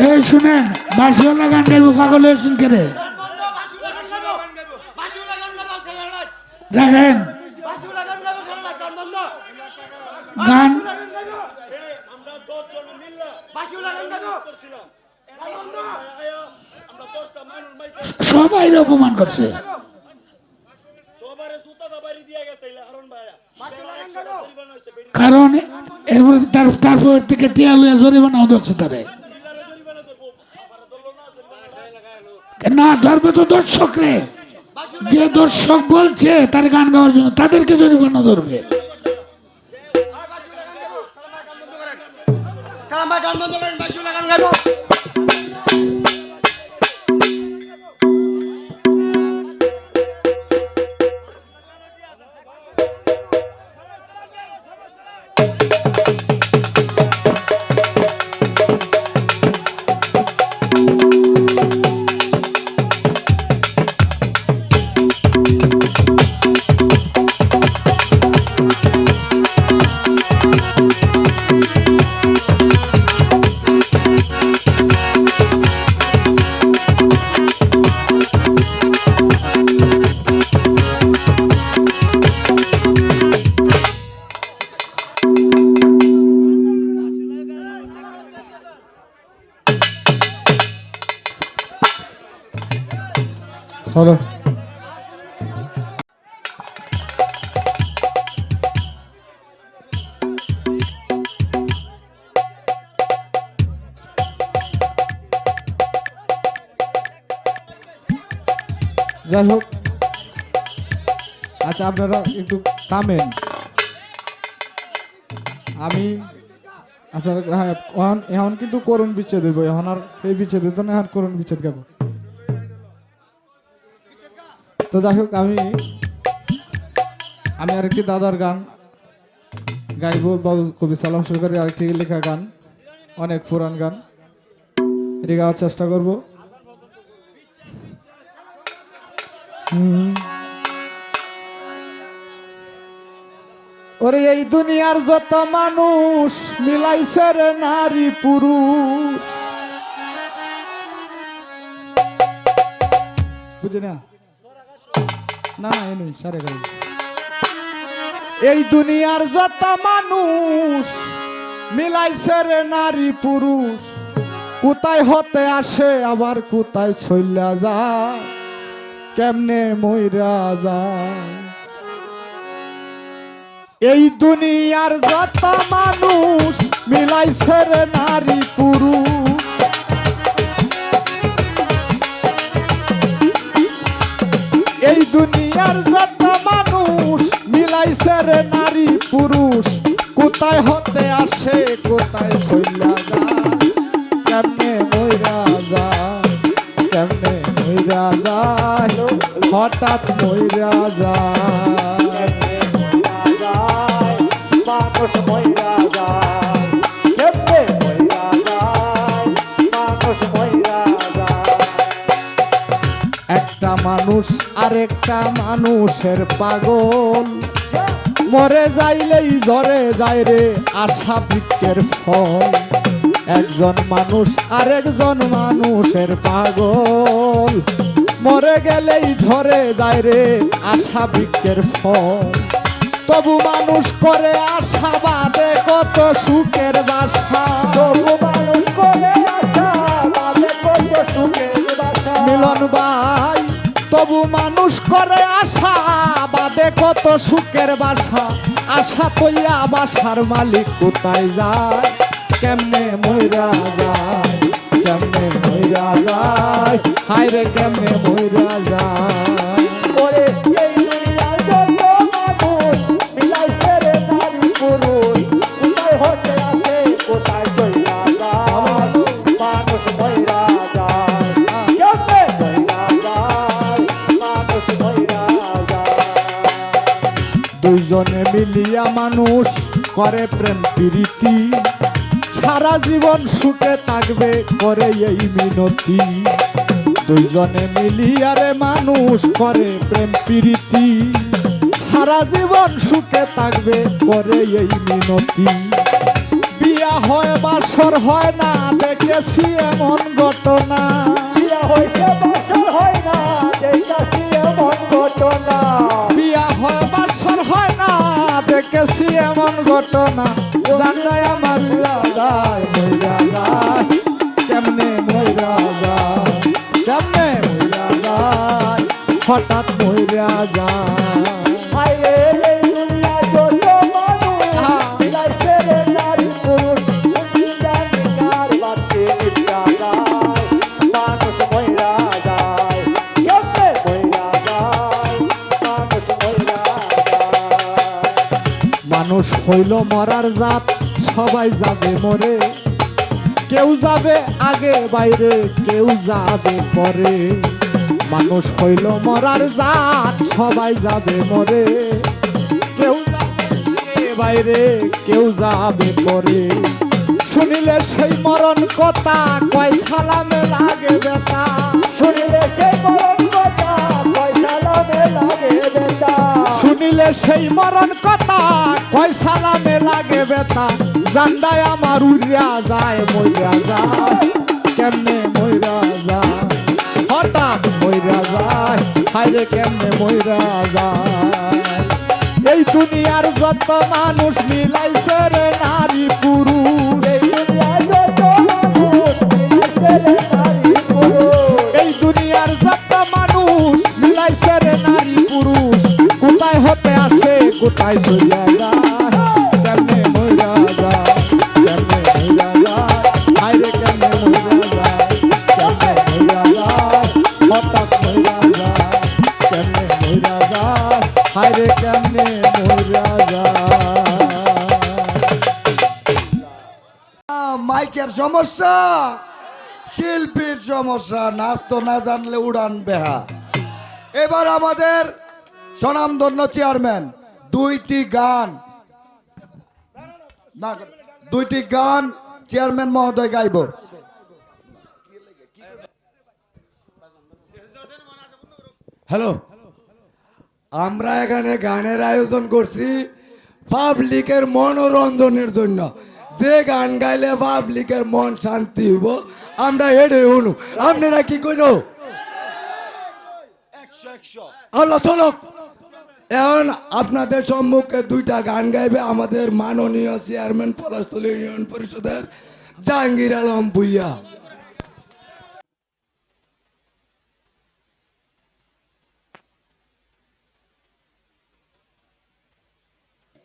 এই শুনেন, বাসিওয়ালা গান গাইব পাগল হয়েছেন কে রে? দেখেন গান সবাই অপমান করছে। কারণ এরপরে তারপর থেকে টিয়া লইয়া জরিমানাও ধরছে তারে। না ধরবে তো দর্শক রে, যে দর্শক বলছে তার গান গাওয়ার জন্য তাদেরকে জরিমানা ধরবে। হলো যাই হোক, আচ্ছা আপনারা একটু থামেন। আমি আপনারা হ্যাঁ এখন কিন্তু করুণ বিচ্ছেদ হইব, এখন আর এই বিচ্ছেদ হইতো না, এখন করুণ বিচ্ছেদ গাবো। তো যাই হোক, আমি আরেকটি দাদার গান গাইব, বাবুল কবি সালাম সরকারের আরেকটি লেখা গান, অনেক পুরান গান, এটি গাওয়ার চেষ্টা করব। ওরে এই দুনিয়ার যত মানুষ মিলাইছে রে নারী পুরুষ, বুঝি না না এনুই সারে গাই। এই দুনিয়ার যত মানুষ মিলাইছে রে নারী পুরুষ, কোথায় হতে আসে আবার কোথায় চইলা যায়, কেমনে মইরা যায়। এই দুনিয়ার যত মানুষ মিলাইছে রে নারী পুরুষ, এই দুনিয়ার যত মানুষ মিলাইছে রে নারী পুরুষ, কোথায় হতে আসে কোথায় চইলা যায়, কেমনে মইরা যায়, কেমনে মইরা যায়, হঠাৎ মইরা যায়, মানুষ মইরা যায়, কেমনে মইরা যায়, মানুষ মইরা যায়। একটা মানুষ আরেকটা মানুষের পাগল, মরে যাইলেই ঝরে যায় রে আশা বৃক্ষের ফল। একজন মানুষ আরেকজন মানুষের পাগল, মরে গেলেই ঝরে যায় রে আশা বৃক্ষের ফল। তবু মানুষ করে আশা বাদে কত সুখের বাসা, তবু মানুষ করে আশা বাদে কত সুখের বাসা। মিলন ভাই, তবু মানুষ করে আশা বাদে কত সুখের বাসা, আশা কইয়া বাসার মালিক কোথায় যায়, কেমনে মইরা যায়, কেমনে মইরা যায়, হায় রে কেমনে মইরা যায়। ওরে এই দুনিয়ার যত মানুষ মিলাইছে রে নারী পুরুষ, কোথায় হতে আসে কোথায় চইলা যায়, মানুষ মইরা যায়, কেমনে মইরা যায়, মানুষ মইরা যায়। দুইজনে মিলিয়া মানুষ করে প্রেম প্রীতি, সারা জীবন সুখে থাকবে করে এই মিনতি। দুইজনে মিলিয়া রে মানুষ করে প্রেম প্রীতি, সারা জীবন সুখে থাকবে করে এই মিনতি। বিয়া বিয়া হয় বাসর হয় না দেখেছি এমন ঘটনা বিয়া হইছে বাসর হয় না দেখেছি এমন ঘটনা বিয়া হয় বাসর হয় না দেখেছি এমন ঘটনা জানাই আমার মইরা যায় কেমনে মইরা যায় কেমনে মইরা যায় হঠাৎ মইরা যায় হায়রে এই দুনিয়া যত মানুষ মিলাইছে রে নারী পুরুষ তুমি জানি কার বাতে মিথ্যা গায় মানুষ মইরা যায় কেমনে মইরা যায় মানুষ মইরা যায় মানুষ হইল মরার জাত সবাই যাবে মরে কেউ যাবে আগে বাইরে কেউ যাবে পরে মানুষ হইল মরার জাত সবাই যাবে মরে কেউ যাবে আগে বাইরে কেউ যাবে পরে শুনিলে সেই মরণ কথা কয় সালামে লাগে বেটা শুনিলে সেই মরণ কথা পয়সা লাভে লাগে বেটা শুনিলে সেই মরণ কথা কয় সালামে লাগে বেটা জান্দায় আমার উড়িয়া যায় মইরা যায় কেমনে মইরা যায় হঠাৎ মইরা যায় হায়রে কেমনে মইরা যায় এই দুনিয়ার যত মানুষ মিলাইছে রে নারী পুরুষ এই দুনিয়া যত মানুষ মিলাইছে রে নারী পুরুষ এই দুনিয়ার যত মানুষ মিলাইছে রে নারী পুরুষ কোথায় হতে আসে কোথায় চলিয়া যায় কেমনে মইরা যায় কেমনে মইরা যায় হায়রে কেমনে মইরা যায় কেমনে মইরা যায় হঠাৎ মইরা যায় কেমনে মইরা যায় হায়রে কেমনে মইরা যায় মাইকের সমস্যা শিল্পীর সমস্যা নাচ তো না জানলে উড়ান বেহা এবার আমাদের স্বনামধন্য চেয়ারম্যান দুইটি গান চেয়ারম্যান মহোদয় গাইব হ্যালো আমরা এখানে গানের আয়োজন করছি পাবলিকের মনোরঞ্জনের জন্য যে গান গাইলে পাবলিকের মন শান্তি হইব আমরা হেডে হনু আপনারা কি কইল আল্লাহ চলো এখন আপনাদের সম্মুখে দুইটা গান গাইবে আমাদের মাননীয় চেয়ারম্যান পলাশতলী ইউনিয়ন পরিষদের জাহাঙ্গীর আলম ভুইয়া